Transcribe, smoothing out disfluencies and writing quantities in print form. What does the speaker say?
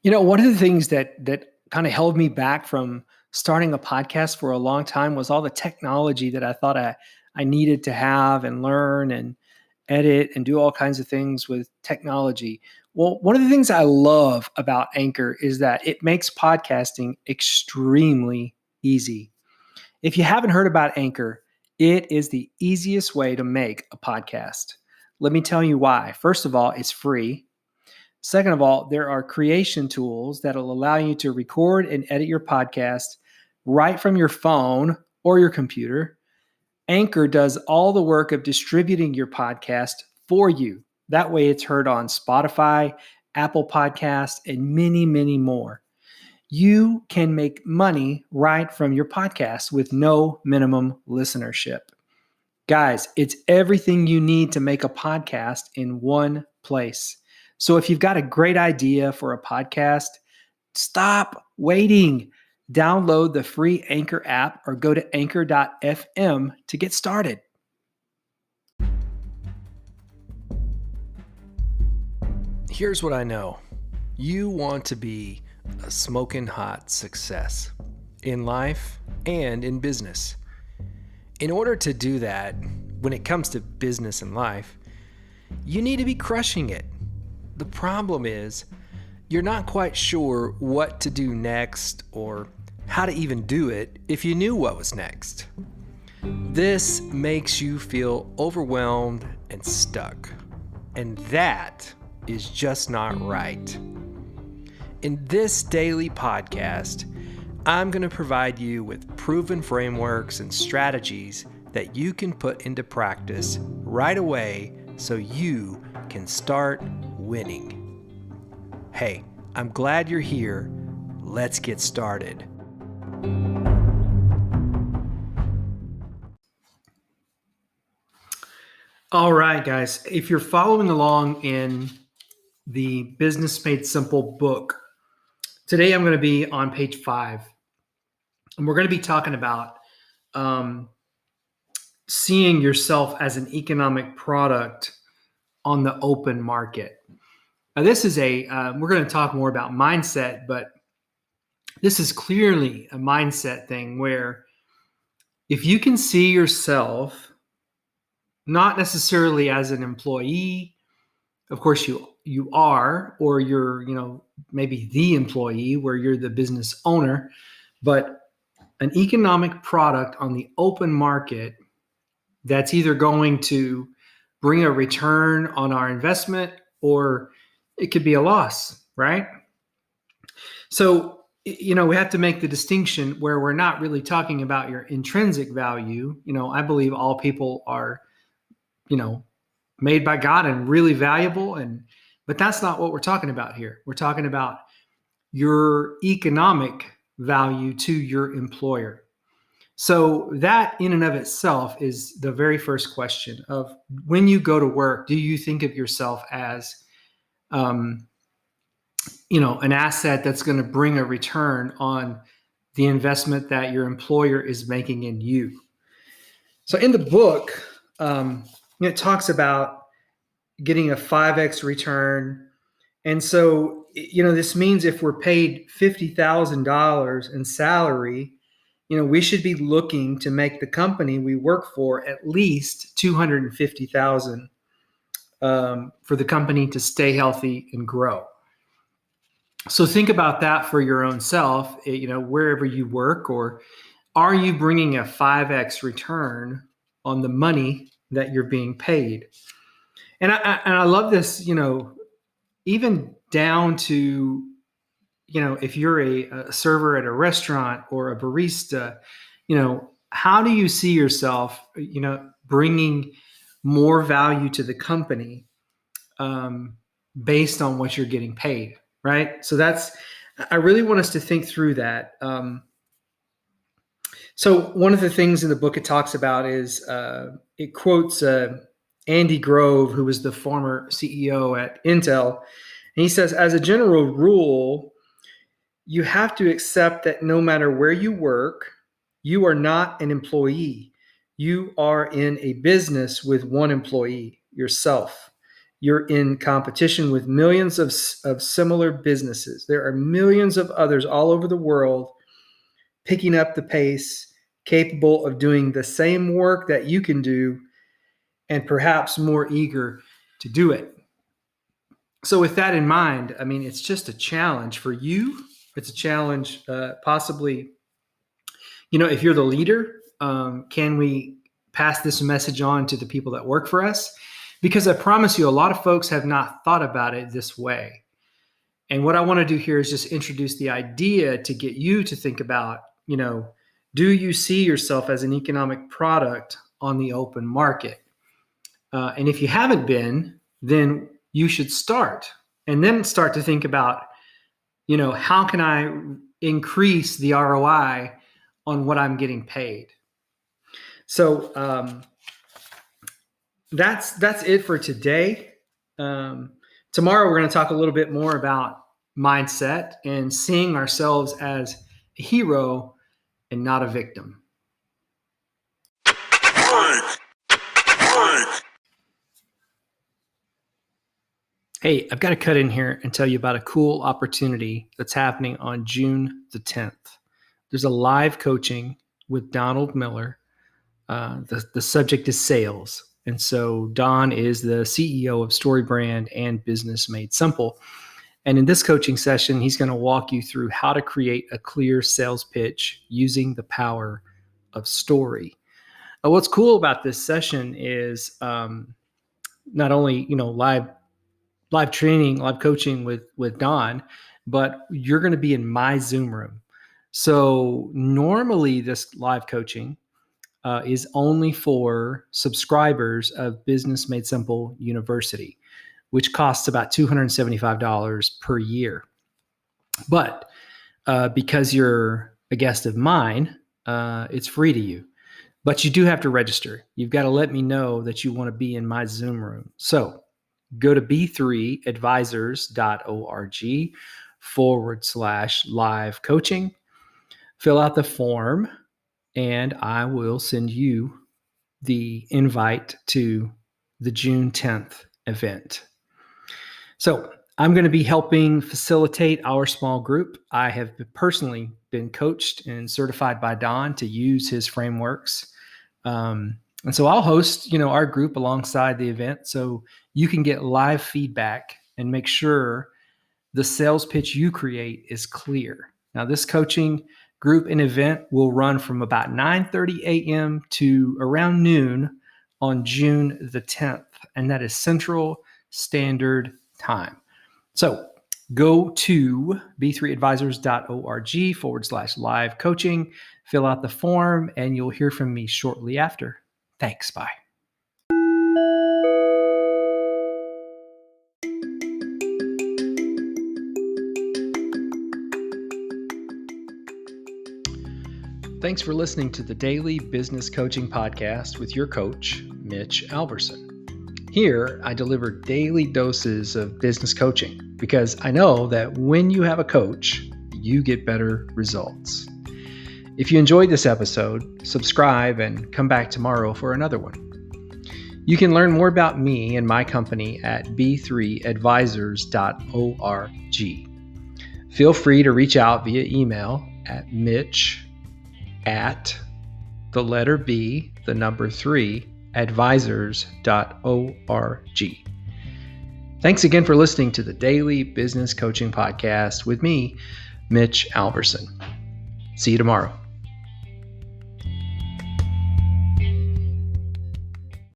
One of the things that kind of held me back from starting a podcast for a long time was all the technology that I thought I needed to have and learn and edit and do all kinds of things with technology. Well, one of the things I love about Anchor is that it makes podcasting extremely easy. If you haven't heard about Anchor, it is the easiest way to make a podcast. Let me tell you why. First of all, it's free. Second of all, there are creation tools that will allow you to record and edit your podcast right from your phone or your computer. Anchor does all the work of distributing your podcast for you. That way it's heard on Spotify, Apple Podcasts, and many, many more. You can make money right from your podcast with no minimum listenership. Guys, it's everything you need to make a podcast in one place. So if you've got a great idea for a podcast, stop waiting. Download the free Anchor app or go to anchor.fm to get started. Here's what I know. You want to be a smoking hot success in life and in business. In order to do that, when it comes to business and life, you need to be crushing it. The problem is, you're not quite sure what to do next or how to even do it if you knew what was next. This makes you feel overwhelmed and stuck. And that is just not right. In this daily podcast, I'm going to provide you with proven frameworks and strategies that you can put into practice right away so you can start winning. Hey, I'm glad you're here. Let's get started. All right, guys. If you're following along in the Business Made Simple book, today I'm going to be on page 5. And we're going to be talking about seeing yourself as an economic product on the open market. Now, this is we're going to talk more about mindset, but this is clearly a mindset thing where if you can see yourself not necessarily as an employee, of course you are, or you're, maybe the employee where you're the business owner, but an economic product on the open market that's either going to bring a return on our investment or it could be a loss, right? So, we have to make the distinction where we're not really talking about your intrinsic value. I believe all people are, made by God and really valuable. But that's not what we're talking about here. We're talking about your economic value to your employer. So that in and of itself is the very first question of when you go to work, do you think of yourself as, an asset that's going to bring a return on the investment that your employer is making in you? So in the book, it talks about getting a 5x return. And so, this means if we're paid $50,000 in salary, we should be looking to make the company we work for at least $250,000 for the company to stay healthy and grow. So think about that for your own self, wherever you work, or are you bringing a 5x return on the money that you're being paid? And I love this, even down to, if you're a server at a restaurant or a barista, how do you see yourself, bringing more value to the company based on what you're getting paid, right? So I really want us to think through that. So one of the things in the book it talks about is it quotes Andy Grove, who was the former CEO at Intel. And he says, as a general rule, you have to accept that no matter where you work, you are not an employee. You are in a business with one employee, yourself. You're in competition with millions of similar businesses. There are millions of others all over the world picking up the pace, capable of doing the same work that you can do, and perhaps more eager to do it. So with that in mind, I mean, it's just a challenge for you. It's a challenge possibly, if you're the leader, can we pass this message on to the people that work for us? Because I promise you, a lot of folks have not thought about it this way. And what I want to do here is just introduce the idea to get you to think about, do you see yourself as an economic product on the open market? And if you haven't been, then you should start, and then start to think about, how can I increase the ROI on what I'm getting paid? So that's it for today. Tomorrow we're going to talk a little bit more about mindset and seeing ourselves as a hero and not a victim. Hey, I've got to cut in here and tell you about a cool opportunity that's happening on June the 10th. There's a live coaching with Donald Miller. The subject is sales. And so Don is the CEO of StoryBrand and Business Made Simple. And in this coaching session, he's going to walk you through how to create a clear sales pitch using the power of story. What's cool about this session is not only, live training, live coaching with Don, but you're going to be in my Zoom room. So normally this live coaching is only for subscribers of Business Made Simple University, which costs about $275 per year. But because you're a guest of mine, it's free to you. But you do have to register. You've got to let me know that you want to be in my Zoom room. So go to b3advisors.org/live coaching, fill out the form, and I will send you the invite to the June 10th event. So I'm going to be helping facilitate our small group. I have personally been coached and certified by Don to use his frameworks. And so I'll host, our group alongside the event so you can get live feedback and make sure the sales pitch you create is clear. Now, this coaching group and event will run from about 9:30 a.m. to around noon on June the 10th, and that is Central Standard Time. So go to b3advisors.org/live coaching, fill out the form, and you'll hear from me shortly after. Thanks. Bye. Thanks for listening to the Daily Business Coaching Podcast with your coach, Mitch Alverson. Here, I deliver daily doses of business coaching because I know that when you have a coach, you get better results. If you enjoyed this episode, subscribe and come back tomorrow for another one. You can learn more about me and my company at b3advisors.org. Feel free to reach out via email at mitch@3advisors.org. Thanks again for listening to the Daily Business Coaching Podcast with me, Mitch Alverson. See you tomorrow.